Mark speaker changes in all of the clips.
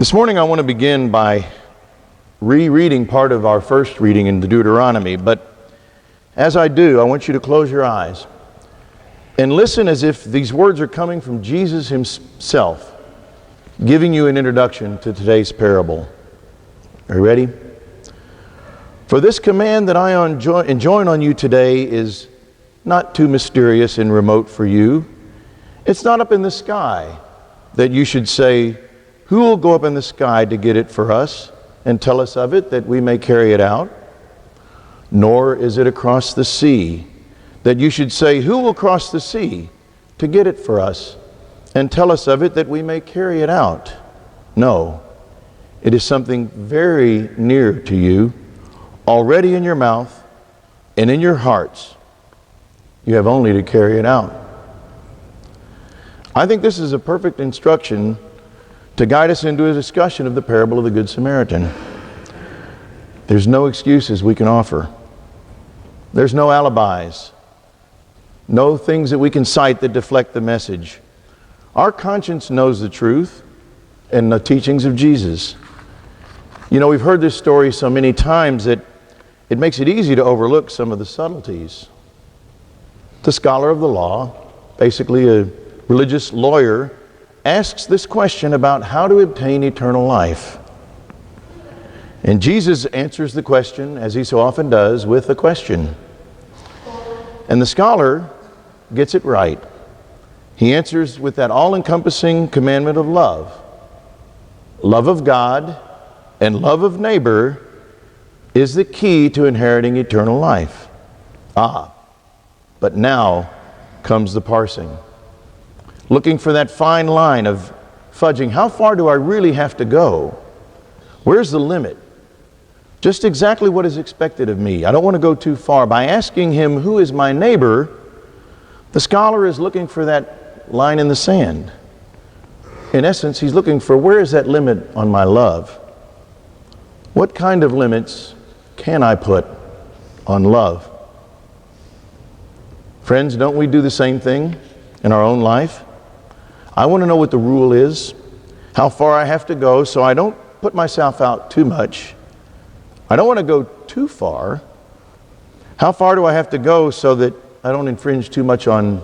Speaker 1: This morning I want to begin by rereading part of our first reading in the Deuteronomy, but as I do, I want you to close your eyes and listen as if these words are coming from Jesus himself, giving you an introduction to today's parable. Are you ready? For this command that I enjoin on you today is not too mysterious and remote for you. It's not up in the sky that you should say, "Who will go up in the sky to get it for us and tell us of it that we may carry it out?" Nor is it across the sea that you should say, "Who will cross the sea to get it for us and tell us of it that we may carry it out?" No, it is something very near to you, already in your mouth and in your hearts. You have only to carry it out. I think this is a perfect instruction to guide us into a discussion of the parable of the Good Samaritan. There's no excuses we can offer. There's no alibis. No things that we can cite that deflect the message. Our conscience knows the truth and the teachings of Jesus. You know, we've heard this story so many times that it makes it easy to overlook some of the subtleties. The scholar of the law, basically a religious lawyer, asks this question about how to obtain eternal life. And Jesus answers the question, as he so often does, with a question. And the scholar gets it right. He answers with that all-encompassing commandment of love. Love of God and love of neighbor is the key to inheriting eternal life. But now comes the parsing. Looking for that fine line of fudging. How far do I really have to go? Where's the limit? Just exactly what is expected of me. I don't want to go too far. By asking him, "Who is my neighbor?" the scholar is looking for that line in the sand. In essence, he's looking for, where is that limit on my love? What kind of limits can I put on love? Friends, don't we do the same thing in our own life? I want to know what the rule is, how far I have to go so I don't put myself out too much. I don't want to go too far. How far do I have to go so that I don't infringe too much on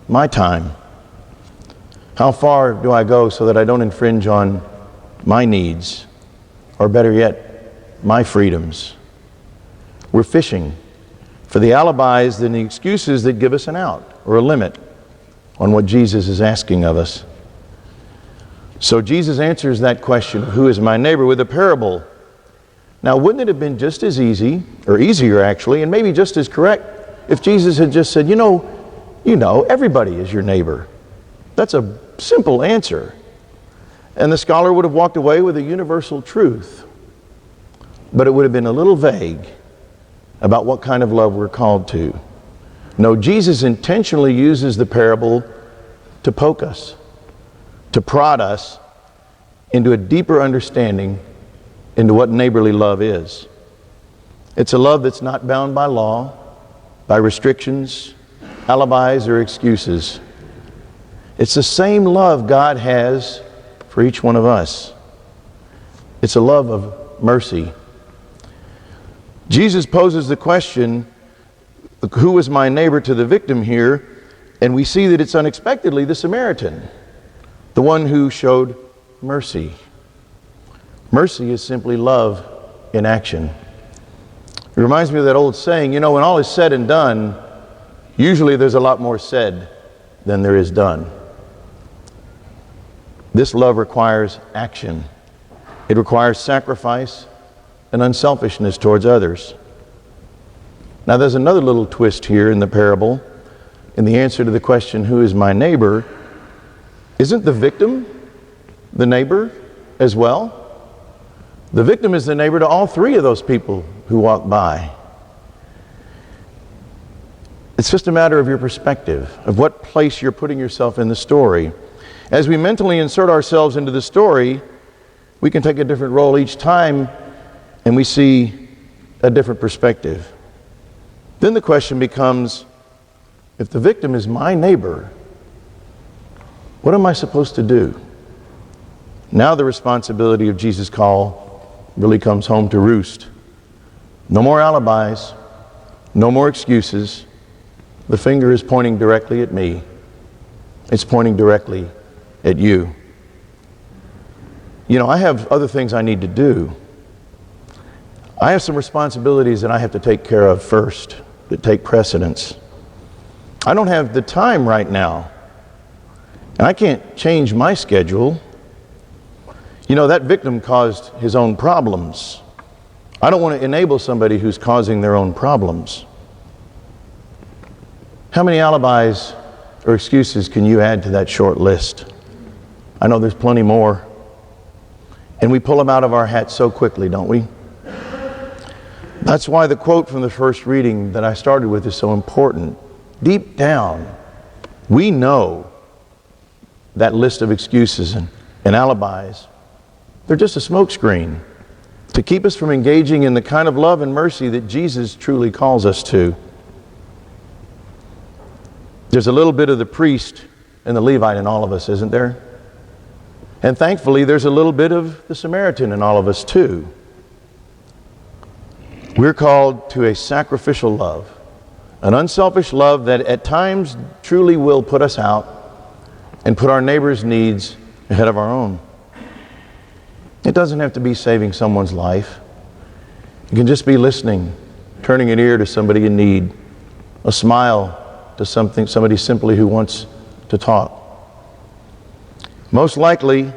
Speaker 1: my time? How far do I go so that I don't infringe on my needs, or better yet, my freedoms? We're fishing for the alibis and the excuses that give us an out or a limit on what Jesus is asking of us. So Jesus answers that question, "Who is my neighbor?" with a parable. Now, wouldn't it have been just as easy, or easier actually, and maybe just as correct, if Jesus had just said, you know, everybody is your neighbor. That's a simple answer. And the scholar would have walked away with a universal truth. But it would have been a little vague about what kind of love we're called to. No, Jesus intentionally uses the parable to poke us, to prod us into a deeper understanding into what neighborly love is. It's a love that's not bound by law, by restrictions, alibis, or excuses. It's the same love God has for each one of us. It's a love of mercy. Jesus poses the question, "Who is my neighbor?" to the victim here, and we see that it's unexpectedly the Samaritan, the one who showed mercy. Mercy is simply love in action. It reminds me of that old saying, when all is said and done, usually there's a lot more said than there is done. This love requires action. It requires sacrifice and unselfishness towards others. Now there's another little twist here in the parable. In the answer to the question, "Who is my neighbor?" isn't the victim the neighbor as well? The victim is the neighbor to all three of those people who walk by. It's just a matter of your perspective, of what place you're putting yourself in the story. As we mentally insert ourselves into the story, we can take a different role each time, and we see a different perspective. Then the question becomes, if the victim is my neighbor, what am I supposed to do? Now the responsibility of Jesus' call really comes home to roost. No more alibis, no more excuses. The finger is pointing directly at me. It's pointing directly at you. You know, I have other things I need to do. I have some responsibilities that I have to take care of first, that take precedence. I don't have the time right now, and I can't change my schedule. You know, that victim caused his own problems. I don't want to enable somebody who's causing their own problems. How many alibis or excuses can you add to that short list? I know there's plenty more. And we pull them out of our hats so quickly, don't we? That's why the quote from the first reading that I started with is so important. Deep down, we know that list of excuses and alibis, they're just a smokescreen to keep us from engaging in the kind of love and mercy that Jesus truly calls us to. There's a little bit of the priest and the Levite in all of us, isn't there? And thankfully, there's a little bit of the Samaritan in all of us too. We're called to a sacrificial love, an unselfish love that at times truly will put us out and put our neighbor's needs ahead of our own. It doesn't have to be saving someone's life. It can just be listening, turning an ear to somebody in need, a smile to somebody simply who wants to talk. Most likely,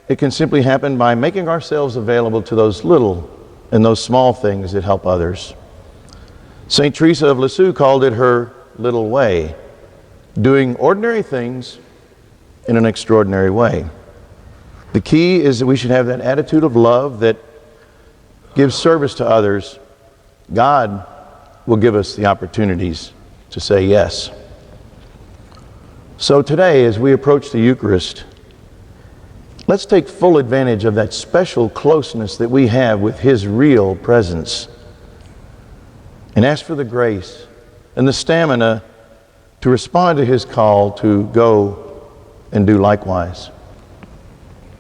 Speaker 1: it can simply happen by making ourselves available to those little and those small things that help others. St. Teresa of Lisieux called it her little way, doing ordinary things in an extraordinary way. The key is that we should have that attitude of love that gives service to others. God will give us the opportunities to say yes. So today, as we approach the Eucharist, let's take full advantage of that special closeness that we have with His real presence and ask for the grace and the stamina to respond to His call to go and do likewise.